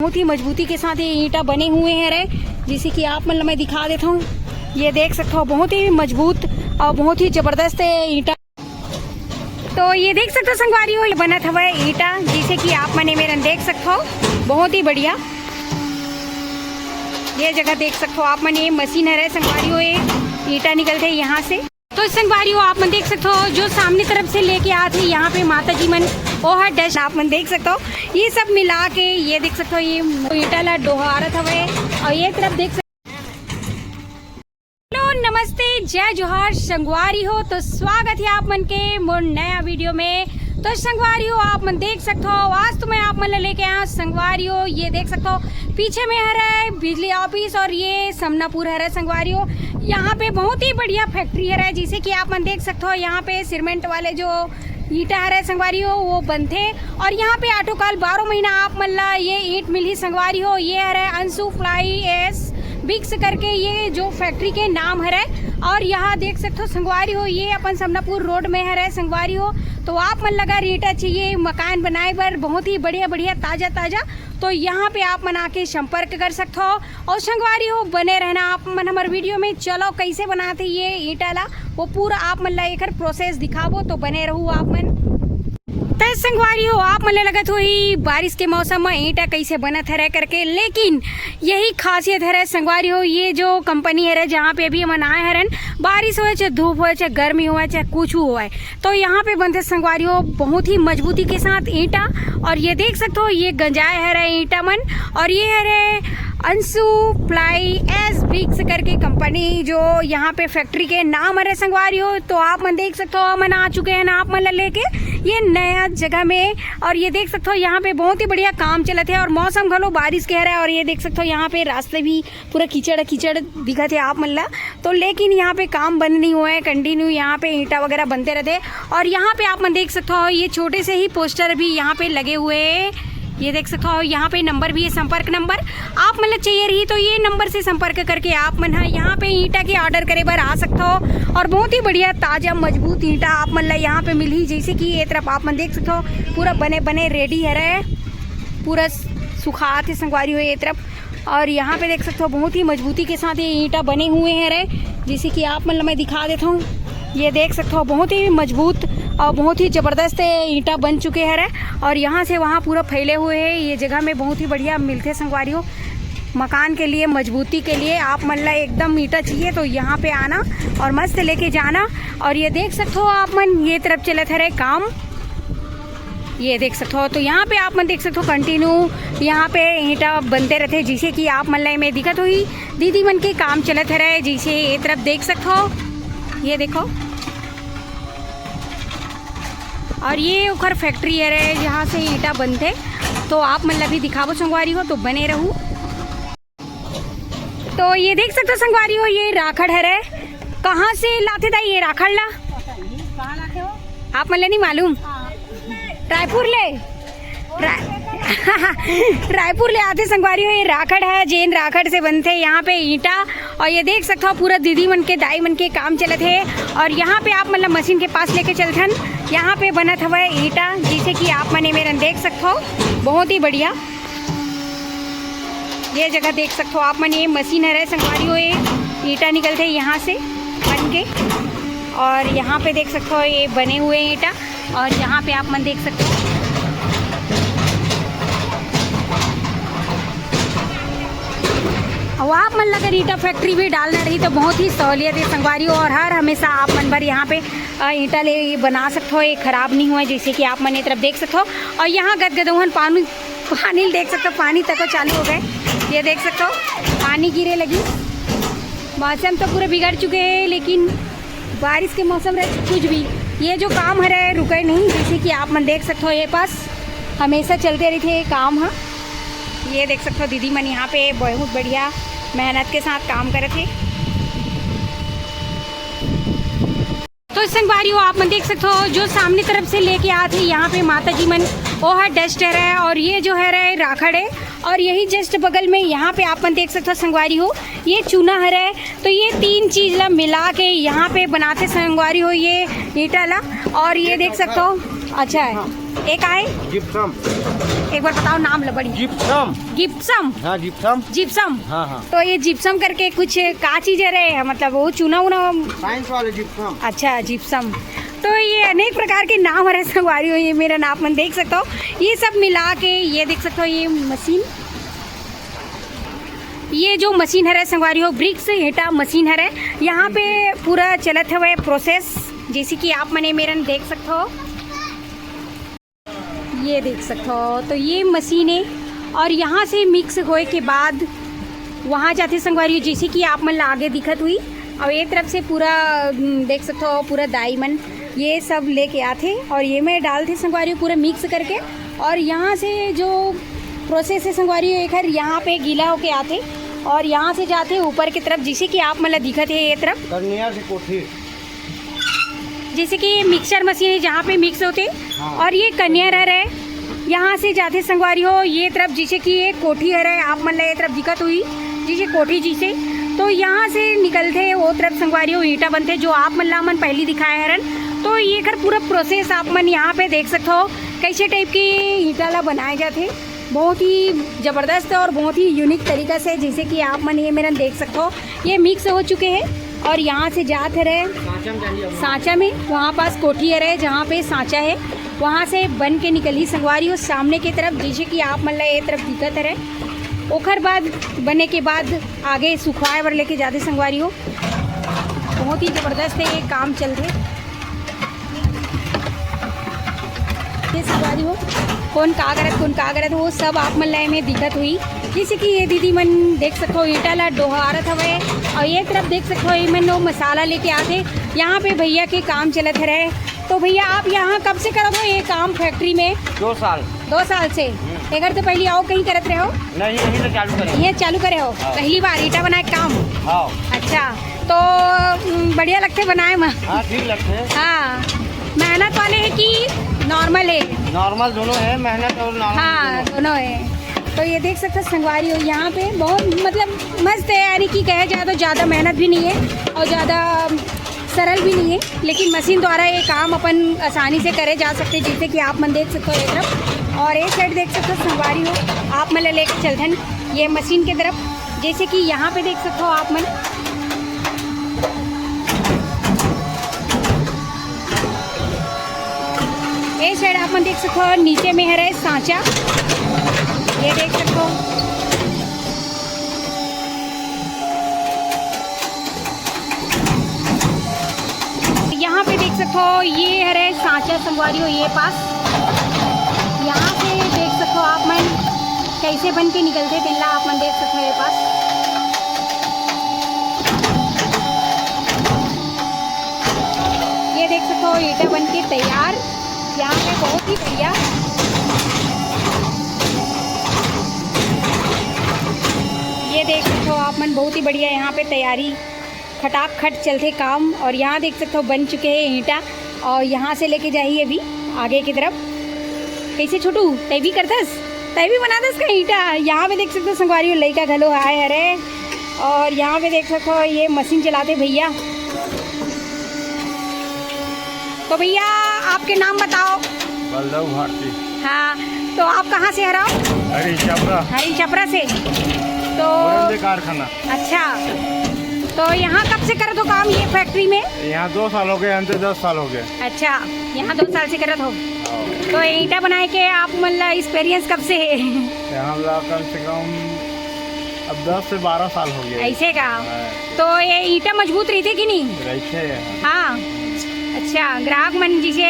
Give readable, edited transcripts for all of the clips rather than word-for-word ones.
बहुत ही मजबूती के साथ ये ईंटा बने हुए हैं रे, जिसे कि आप मतलब मैं दिखा देता हूँ। ये देख सकते हो बहुत ही मजबूत और बहुत ही जबरदस्त है ईंटा। तो ये देख सकते हो संगवारी हो, ये बना था वह ईंटा, जिसे कि आप मैंने मेरे देख सकते हो बहुत ही बढ़िया। ये जगह देख सकते हो आप मैंने, मशीन है संगवारी हो, ये ईंटा निकलते हैं यहाँ से। तो संगवारी हो आप मन देख सकते हो जो सामने तरफ से लेके आते हैं यहाँ पे माता जी मन और हर डस्ट आप मन देख सकते हो। ये सब मिला के ये देख सकते हो ये ईंटा ला डोहारत हवे। और ये तरफ देख सकते नमस्ते जय जोहार संगवारी हो। तो स्वागत है आप मन के मोर नया वीडियो में। तो संगवारी हो आप मन देख सकते हो आज तो मैं आप मन लेके आया संगवारी हो। ये देख सकते हो पीछे में है बिजली ऑफिस और ये समनापुर है संगवारी हो। यहाँ पे बहुत ही बढ़िया फैक्ट्री है जिसे कि आप मन देख सकते हो। यहाँ पे सीमेंट वाले जो ईंटा है संगवारी हो वो बनते। और यहाँ पे ऑटो काल 12 महीना आप मन ला ये ईंट मिली संगवारी हो। ये है अंशु फ्लाई एस बिक्स करके ये जो फैक्ट्री के नाम है। और यहाँ देख सकते हो संगवारी हो ये अपन समनापुर रोड में है संगवारी हो। तो आप मन लगा ईंटा चाहिए मकान बनाए पर बहुत ही बढ़िया बढ़िया ताज़ा ताज़ा, तो यहाँ पे आप मन आके संपर्क कर सकते हो। और संगवारी हो बने रहना आप मन हमारे वीडियो में। चलो कैसे बनाते ये ईंटा ला वो पूरा आप मन ला एक प्रोसेस दिखाबो, तो बने रहू आप मन। तो संगवारी हो आप मन लगा तो ही बारिश के मौसम में ईंटा कैसे बनत है करके, लेकिन यही खासियत है संगवारी हो। ये जो कंपनी है जहाँ पे अभी हम आए हैं, बारिश हो चाहे धूप हो चाहे गर्मी हो चाहे कुछ हो, तो यहाँ पे बनते संगवारी हो बहुत ही मजबूती के साथ ईंटा। और ये देख सकते हो ये गंजाए है ईंटा मन। और ये है अंशु फ्लाई एस बिक्स करके कंपनी जो यहाँ पे फैक्ट्री के नाम है संगवारी हो। तो आप मन देख सकते हो मन आ चुके हैं ना आप मन लेके ये नया जगह में। और ये देख सकते हो यहाँ पे बहुत ही बढ़िया काम चलते है और मौसम घलो बारिश के है। और ये देख सकते हो यहाँ पे रास्ते भी पूरा कीचड़ कीचड़ दिखत है आप मन ला। तो लेकिन यहाँ पे काम बंद नहीं हुआ है, कंटिन्यू यहाँ पे ईंटा वगैरह बनते रहते। और यहाँ पे आप मन देख सकते हो ये छोटे से ही पोस्टर भी यहाँ पे लगे हुए हैं। ये देख सकते हो यहाँ पे नंबर भी है, संपर्क नंबर। आप मतलब चाहिए रही तो ये नंबर से संपर्क करके आप मन यहाँ पे ईंटा के ऑर्डर करे बार आ सकते हो। और बहुत ही बढ़िया ताज़ा मजबूत ईंटा आप मन यहाँ पे मिली, जैसे कि ये तरफ आप मन देख सकते हो पूरा बने बने रेडी है, पूरा सुखाते संगवारी हो ये तरफ। और यहाँ पे देख सकते हो बहुत ही मजबूती के साथ ये ईंटा बने हुए हैं जैसे कि आप मतलब मैं दिखा देता हूँ। ये देख सकते हो बहुत ही मजबूत और बहुत ही ज़बरदस्त ईंटा बन चुके हैं। और यहाँ से वहाँ पूरा फैले हुए हैं। ये जगह में बहुत ही बढ़िया मिलते संगवारी हो मकान के लिए मजबूती के लिए। आप मन ला एकदम ईंटा चाहिए तो यहाँ पे आना और मस्त लेके जाना। और ये देख सकते हो आप मन ये तरफ चले थे काम, ये देख सकते हो। तो यहाँ पे आप मन देख सकते हो कंटिन्यू यहाँ पे ईंटा बनते रहते, जिसे कि आप मन ला में दिक्कत हुई दीदी मन के काम चलते रहे। जैसे ये तरफ देख सकते हो ये देखो। और ये उखर फैक्ट्री है जहाँ से ईंटा बनते। तो आप मतलब भी दिखावो संगवारी हो तो बने रहूँ। तो ये देख सकते हो संगवारी हो ये राखड़ है, कहाँ से लाते था ये राखड़ ला आप मतलब नहीं मालूम। रायपुर ले रायपुर ले आते संगवारी हो। ये राखड़ है, जैन राखड़ से बनते यहाँ पे ईंटा। और ये देख सकते हो पूरा दीदी मन के दाई मन के काम चलते है। और यहाँ पे आप मतलब मशीन के पास लेके चलथन, यहाँ पे बनत हुआ ईंटा, जिसे कि आप मने मेरे देख सकते हो बहुत ही बढ़िया। ये जगह देख सकते हो आप मन, ये मशीन है संगवारी हो, ये ईंटा निकलते यहाँ से बन के। और यहाँ पे देख सकते हो ये बने हुए ईंटा। और यहाँ पे आप मन देख सकते हो और आप मन अगर ईंटा फैक्ट्री भी डालना रही तो बहुत ही सहूलियत है संगवारी हो। और हर हमेशा आप मन भर यहाँ पे ईंटा ले बना सकते हो, ये खराब नहीं हुआ जैसे कि आप मन ये तरफ देख सकते हो। और यहाँ गदगदौन पानी देख सकते हो, पानी तक चालू हो गए। ये देख सकते हो पानी गिरे लगी। मौसम तो पूरे बिगड़ चुके हैं, लेकिन बारिश के मौसम रहे कुछ भी ये जो काम है रुके नहीं, जैसे कि आप मन देख सकते हो ये पास हमेशा चलते रहते हैं काम। हाँ ये देख सकते हो दीदी मन यहाँ पे बहुत बढ़िया मेहनत के साथ काम करे थे। तो संगवारी हो आप मन देख सकते हो जो सामने तरफ से लेके आते यहाँ पे माता जी मन वो है डस्टर है। और ये जो है राखड़ है। और यही जस्ट बगल में यहाँ पे आप मन देख सकते हो संगवारी हो ये चूना है। तो ये तीन चीज़ ला मिला के यहाँ पे बनाते संगवारी हो ये ईंटा ला। और ये देख सकते हो अच्छा है एक आए जिप्सम। एक बार बताओ नाम लबड़ी। जिप्सम। जिप्सम। हाँ जिप्सम। जिप्सम। हाँ। तो ये जिप्सम करके कुछ का चीज है, मतलब वो चूना उना। साइंस वाले जिप्सम। अच्छा जिप्सम। तो ये अनेक प्रकार के नाम है संगवारी हो, ये मेरा नाप मन देख सकते हो। ये सब मिला के ये देख सकते हो, ये मशीन, ये जो मशीन है संगवारी हो ब्रिक्स ईटा मशीन है। यहाँ पे पूरा चलत है प्रोसेस, जैसे कि आप मने मेरा देख सकते हो, ये देख सकते हो। तो ये मशीन है और यहाँ से मिक्स होए के बाद वहाँ जाते संगवारी हो, जैसे कि आप मन आगे दिखत हुई। और ये तरफ से पूरा देख सकते हो, पूरा दाईमन ये सब लेके आते और ये में डालते संगवारी हो पूरा मिक्स करके। और यहाँ से जो प्रोसेस है संगवारी हो, एक हर यहाँ पे गीला होके आते और यहाँ से जाते ऊपर की तरफ, जैसे कि आप मतलब दिखत है ये तरफ कन्या से कोठी, जैसे कि ये मिक्सर मशीन है जहाँ पे मिक्स होते। हाँ। और ये कन्या है, यहाँ से जाते संगवारी हो ये तरफ, जैसे कि ये कोठी है आप मतलब ये तरफ दिक्कत हुई जैसे कोठी जी से। तो यहाँ से निकलते वो तरफ संगवारी हो ईटा बनते, जो आप मतलब मन पहले दिखाए हरन। तो ये कर पूरा प्रोसेस आप मन यहाँ पे देख सकते हो कैसे टाइप की ईटा ला बनाए जाते, बहुत ही ज़बरदस्त और बहुत ही यूनिक तरीका से, जैसे कि आप मन ये मेरा देख सकते हो। ये मिक्स हो चुके हैं और यहाँ से जाते रहे सांचा में, वहाँ पास कोठी है जहाँ पे सांचा है, वहाँ से बन के निकली संगवारी हो सामने की तरफ, जैसे कि आप मतलब ये तरफ दिक्कत है। ओखर बाद बने के बाद आगे सुखवाए वर लेके जाते संगवारी हो। बहुत ही ज़बरदस्त है ये काम चल रहे संगवारी हो। कौन का करत वो सब आप मन लाए में दिक्कत हुई, जैसे कि ये दीदी मन देख सको ईटा ला डोहारत हवे और ये तरफ देख सको ये मन वो मसाला लेके आते। यहाँ पे भैया के काम चलत रहे। तो भैया आप यहाँ कब से करत हो ये काम फैक्ट्री में? 2 साल। 2 साल से। अगर तो पहले आओ कहीं करत रहे हो? नहीं, यही तो चालू करे। ये चालू करे हो? पहली बार ईटा बनाए काम? हाँ। अच्छा, तो बढ़िया लगते बनाए में? हाँ ठीक लगते हैं। हाँ, मेहनत वाले है कि नॉर्मल है? नॉर्मल दोनों है, मेहनत और नॉर्मल। हाँ दोनों है। तो ये देख सकते संगवारी हो यहाँ पे बहुत मतलब मस्त है, यानी कि कहे जाए तो ज़्यादा मेहनत भी नहीं है और ज़्यादा सरल भी नहीं है, लेकिन मशीन द्वारा ये काम अपन आसानी से करे जा सकते, जैसे कि आप मन देख सकते हो एक तरफ और एक साइड देख सकते हो संगवारी हो। आप मन लेकर चलथन ये मशीन के तरफ, जैसे कि यहाँ पे देख सकते हो आप मन। ये साइड आप मन देख सकते हो, नीचे में है सांचा, ये देख सकते हो। यहाँ पे देख सकते हो ये है सांचा संगवारी हो, ये पास यहाँ से देख सकते हो आप मन कैसे बन के निकलते पिल्ला, आप मन देख सकते हो ये पास। ये देख सकते हो ईटा बन के तैयार, यहाँ पे बहुत ही बढ़िया। ये देख सकते हो आप मन बहुत ही बढ़िया यहाँ पे तैयारी खटाखट चलते काम। और यहाँ देख सकते हो बन चुके हैं ईटा और यहाँ से लेके जाइए अभी आगे की तरफ। कैसे छोटू तय भी करतस, तय भी बना दस का ईटा। यहाँ पे देख सकते हो संगवारी लड़का घलो आए अरे, और यहाँ पे देख सकते हो ये मशीन चलाते भैया। तो भैया आपके नाम बताओ। बल्लभ भारती। हाँ, तो आप कहाँ से हराओ? हरी छपरा। हरी छपरा से। तो कारखाना। अच्छा, तो यहाँ कब से करत हो काम ये फैक्ट्री में? यहाँ 2 साल हो गए, अंत 10 साल हो गए। अच्छा, यहाँ 2 साल से करत हो। तो ईटा बनाए के आप मतलब एक्सपीरियंस कब से है? यहाँ कम से कम अब 10 से 12 साल हो गए। ऐसे का? तो ये ईटा मजबूत रहते कि नहीं? रहते। हाँ, अच्छा, ग्राहक मन जिसे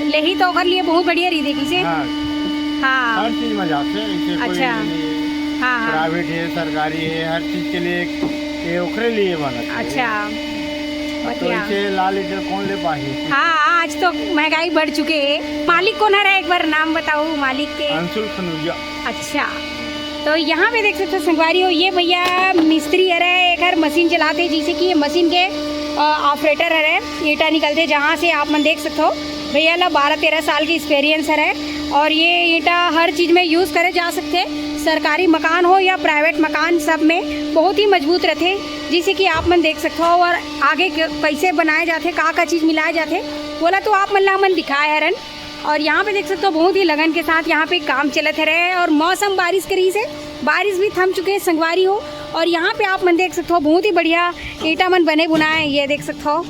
ले ही तो कर लिए बहुत बढ़िया रही थी किसे। हाँ, हर चीज में जाते। अच्छा, हाँ, प्राइवेट है, सरकारी है, हर चीज के लिए ये ओखरे लिए बना। अच्छा, तो इसे लाल लीटर कौन ले पाए? हाँ, आज तो महंगाई बढ़ चुके है। मालिक कौन है एक बार नाम बताओ मालिक के? अंशुल खनूजा। अच्छा, तो यहाँ पे देख सकते हो संगवारी हो ये भैया मिस्त्री है, एक हर मशीन चलाते, जैसे कि ये मशीन के ऑपरेटर है, ईटा निकलते जहाँ से आप मन देख सकते हो। भैया ला 12-13 साल की एक्सपीरियंस है और ये ईटा हर चीज़ में यूज़ करे जा सकते, सरकारी मकान हो या प्राइवेट मकान, सब में बहुत ही मजबूत रहते, जैसे कि आप मन देख सकते हो। और आगे कैसे बनाए जाते, का चीज़ मिलाए जाते बोला तो आप मन ला मन दिखाए हरन। और यहाँ पे देख सकते हो बहुत ही लगन के साथ यहाँ पे काम चलत रहे और मौसम बारिश करी से बारिश भी थम चुके हैं संगवारी हो। और यहाँ पे आप मन देख सकते हो बहुत ही बढ़िया ईटा मन बने बुनाए, ये देख सकते हो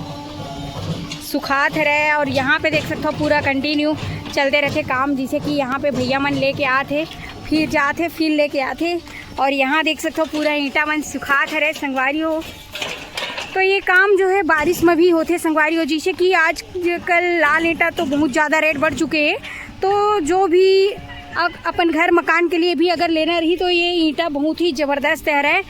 सुखात रहे। और यहाँ पे देख सकते हो पूरा कंटिन्यू चलते रहते काम, जिसे कि यहाँ पे भैया मन लेके आते फिर जाते फिर लेके आते। और यहाँ देख सकते हो पूरा ईटा मन सुखात रहे संगवारी हो। तो ये काम जो है बारिश में भी होते संगवारी हो, जिसे कि आज कल लाल ईंटा तो बहुत ज़्यादा रेट बढ़ चुके हैं। तो जो भी अपन घर मकान के लिए भी अगर लेना रही तो ये ईंटा बहुत ही ज़बरदस्त है।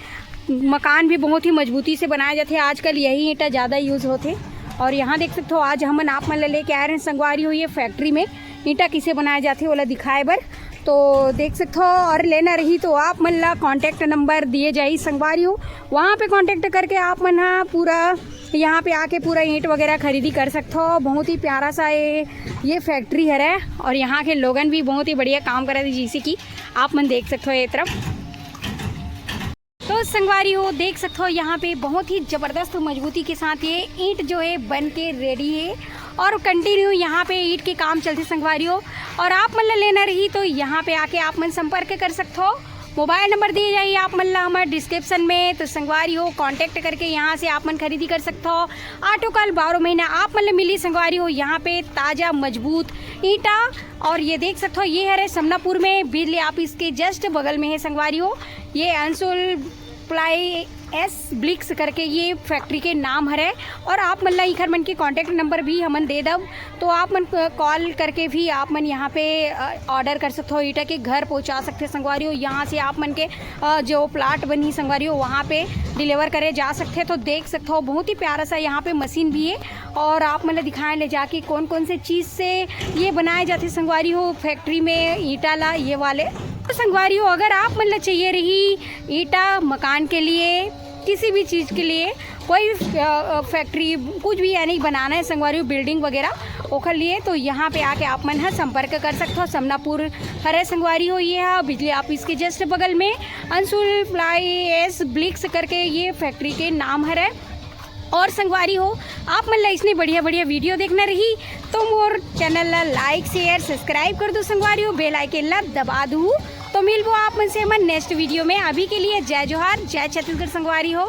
मकान भी बहुत ही मजबूती से बनाए जाते हैं, आजकल यही ईंटा ज़्यादा यूज़ होते। और यहाँ देख सकते हो आज हम आप मन लेके आ रहे हैं संगवारी हो ये फैक्ट्री में ईंटा किसे बनाए जाते वाला दिखाए बर। तो देख सकते हो और लेना रही तो आप मन ला कॉन्टैक्ट नंबर दिए जाए संगवारी हो, वहाँ पे कांटेक्ट करके आप मन पूरा यहाँ पे आके पूरा ईंट वगैरह खरीदी कर सकते हो। बहुत ही प्यारा सा ये फैक्ट्री है और यहाँ के लोगन भी बहुत ही बढ़िया काम कर रहे थे, जिसे कि आप मन देख सकते हो ये तरफ। तो संगवारी हो देख सकते हो यहाँ पे बहुत ही ज़बरदस्त मजबूती के साथ ये ईंट जो है बन के रेडी है और कंटिन्यू यहाँ पे ईंट के काम चलते संगवारी हो। और आप मन लेना रही तो यहाँ पे आके आप मन संपर्क कर सकते हो। मोबाइल नंबर दिए जाइए आप मन ला हमारे डिस्क्रिप्शन में, तो संगवारी हो कांटेक्ट करके यहाँ से आप मन खरीदी कर सकते हो। आटो कल 12 महीना आप मन मिली संगवारी हो यहाँ पे ताज़ा मजबूत ईंटा। और ये देख सकते हो ये है समनापुर में बिजली ऑफिस के जस्ट बगल में है संगवारी हो। ये अंशुल प्लाई एस ब्लिक्स करके ये फैक्ट्री के नाम है। और आप मन ला इखर मन के कांटेक्ट नंबर भी हमन दे दब, तो आप मन कॉल करके भी आप मन यहाँ पे ऑर्डर कर सकते हो, ईटा के घर पहुँचा सकते संगवारी हो। यहाँ से आप मन के जो प्लाट बनी संगवारी हो वहाँ पे डिलीवर करे जा सकते। तो देख सकते हो बहुत ही प्यारा सा यहाँ पे मशीन भी है और आप मतलब दिखाएं ले जाके कौन कौन से चीज़ से ये बनाए जाते संगवारी हो फैक्ट्री में ईटा ला ये वाले। तो संगवारी हो अगर आप मतलब चाहिए रही ईटा मकान के लिए किसी भी चीज़ के लिए कोई फैक्ट्री कुछ भी यानी बनाना है संगवारी हो बिल्डिंग वगैरह ओखर लिए, तो यहाँ पे आके आप मन है संपर्क कर सकते हो। समनापुर हरे संगवारी हो ये है बिजली ऑफिस के जस्ट बगल में अंशुल प्लाई एस ब्लिक्स करके ये फैक्ट्री के नाम है। और संगवारी हो आप मन ला इसने बढ़िया बढ़िया वीडियो देखना रही तो मोर चैनल ला लाइक शेयर सब्सक्राइब कर दो संगवारी हो, बेल आइकन ला दबा दो। तो मिलबो आप मन से मन नेक्स्ट वीडियो में। अभी के लिए जय जोहार जय छत्तीसगढ़ संगवारी हो।